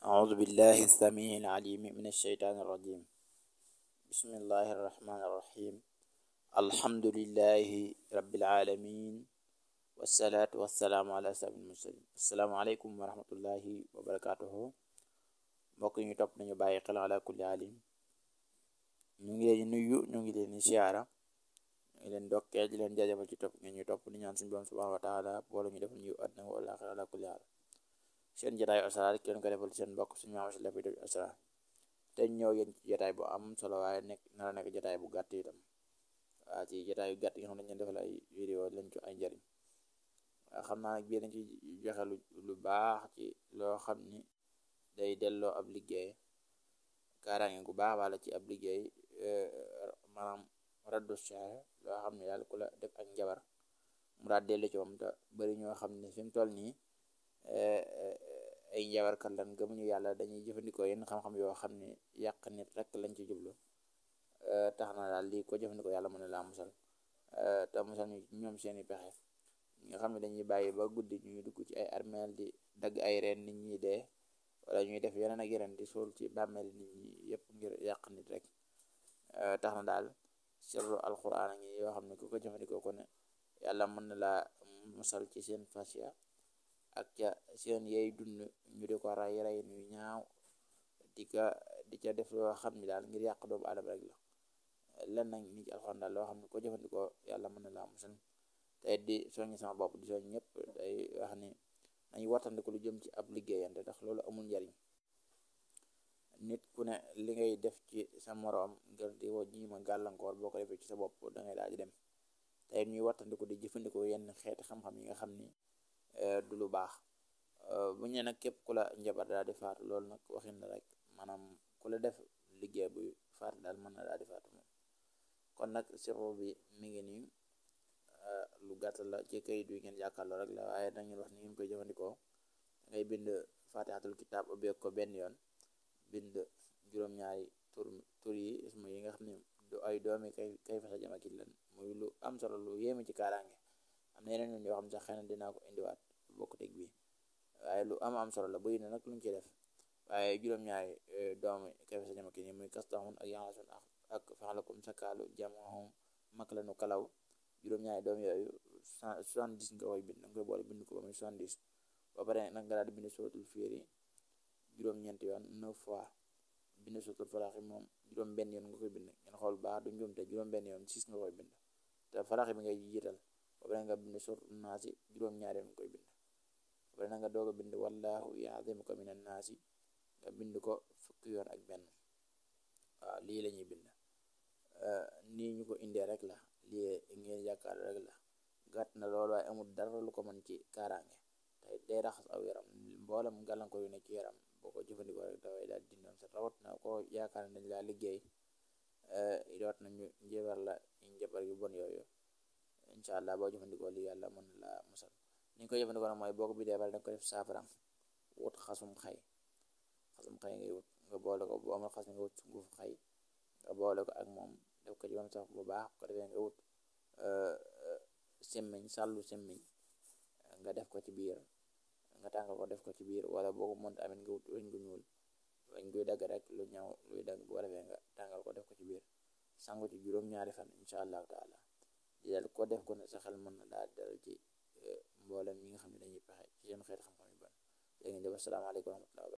أعوذ بالله السميع العليم من الشيطان الرجيم. بسم الله الرحمن الرحيم. الحمد لله رب العالمين والصلاة والسلام على أشرف المرسلين. السلام عليكم ورحمة الله وبركاته. mbokk ñu topp nañu bàyyi xel ala kulli alim, ñu ngi leen nuyu, ñu ngi leen siyaara, ñu ngi leen dokkee di leen jaajëfal ci topp ngeen ñu topp di ñaan suñu borom subhanahu wa taala boole ñu defal ñu àddina wala axira ala kulli alim. seen jotaayu asraar kenn ko defal seen mbokk suñu maam si la fi def asraar te ñëw yéen ci jotaay bu am solo, waaye nara nekk jotaay bu gàtt itam. waa ci jotaay yu gàtt yi nga xam ne dañu defal ay vidéo lañ ci ay njëriñ. xam naa nag bii dañ ci joxe lu baax ci loo xam ni day delloo ab liggéey kaaraange gu baax wala ci ab liggéey, maanaam raddu shahr, loo xam ne daal ku la def ak njabar mu daal dellu ci moom. te bari ñoo xam ne fi mu toll nii ay njabarkat lan gëmuñu yàlla, dañuy jëfandikoo yenn xam-xam yoo xam ne yàq nit rek lañ ci jublu. tax na daal lii ko jëfandikoo yàlla mën na laa musal, te musal ñu ñoom seeni pexe. ñi nga xam ne dañuy bàyyi ba guddi ñuy dugg ci ay armeel di dagg ay reen nit ñi dee, wala ñuy def yeneen ak yeneen di suul ci bàmmeel nit ñi yëpp ngir yàq nit rek. tax na daal sirru alquran a ngi yoo xam ne ku ko jëfandikoo ko ne yàlla mën na laa musal ci seen fasiya ak ca seen yey dund ñu di ko ray ñu ñaaw, di ca def loo xam ne daal ngir yàq doomu aadama rek la. len nag ni ci alxuraan daal loo xam ne ko jëfandikoo yàlla mën na laa musal. te di soññi sama bopp di soññ ñëpp, day wax ni nañu wattandiku lu jëm ci ab liggéeyante, ndax loolu amul njariñ. nit ku ne li ngay def ci sa moroom ngir di wo ñi ma gàllankoor, boo ko defee ci sa bopp dangay daal di dem. te ñuy wattandiku di jëfandikoo yenn xeeti xam-xam yi nga xam ni du lu baax. bu ñu nag képp ku la njabar daal di faatu, loolu nag waxin la rek, maanaam ku la def liggéey buy faatu daal mën na daal di faatu moom. kon nag sirru bi mi ngi nii, lu gàtt la ci kayit wi ngeen jàkkaarloo rek la, waaye dañu wax ni ngeen koy jëfandikoo. dangay bind fatihatul kitab ubbi ko benn yoon, bind juróom-ñaari tur yi ismu yi nga xam ne du ay doomi kay fasa jamakit lan, muy lu am solo, lu yéeme ci kaaraange. am na yeneen yoon yoo xam ne sax xëy na dinaa ko indiwaat bokk teg bi, waaye lu am solo la. bëri na nag luñ ci def, waaye juróom-ñaari doomi kay fasa jamakit yi muy kastaxun ak yaxasun ak faxalakum sakaalu jamahum maklanu kalaw. juróom-ñaari doom yooyu 70 nga koy bind, nga koy boole bind ko ba muy 70. ba pare nag nga daal di bind suratul fiiri juróom-ñeenti yoon 9 fois, bind suratul falaq moom juróom-benn yoon nga koy bind. ngeen xool baax du njuumte, juróom-benn yoon 6 nga koy bind, te falaq bi ngay jiital. ba pare nga bind suratul naasi juróom-ñaari yoon nga koy bind. ba pare nag nga doog a bind wallahu ya'zimuka minan naasi, nga bind ko fukki yoon ak benn. waaw lii la ñuy bind, nii ñu ko indee rek la, lii ngeen yaakaar rek la. gàtt na loolu, waaye amul dara lu ko mën ci kaaraange. tey day raxas aw yaram, mboolem gàllankoor yu ne ci yaram boo ko jëfandikoo rek dafay daal dindoon sa rawat na ko yaakaar nañ laa liggéey, doot nañu njëbar la njëbar yu bon yooyu. incha allah boo jëfandikoo li yàlla mën na laa musal. ni ñu koy jëfandikoo nag mooy boo ko bidee bari da nga ko def saafara, wut xasum xay ngay wut nga boole ko, bu amul xas nga wut sunguf xay nga boole ko ak moom, def ko ci bam sax bu baax. ko defee nga wut semmiñ, sàllu semmiñ nga def ko ci biir, nga tàngal ko def ko ci biir, wala boo ko mënta amit nga wut weñ gu ñuul, weñ guy dagg rek, lu ñaw luy dagg. bu ko defee nga tàngal ko def ko ci biir, sangu ci juróom-ñaari fan incha allahu taala. di dal ko def ko ne sa xel mën na daal dal ci mboolem ñi nga xam ne dañuy pexe ci seen xeet xam-xam yu ban. léegi ngeen def asalaamaaleykum wa rahmatulah.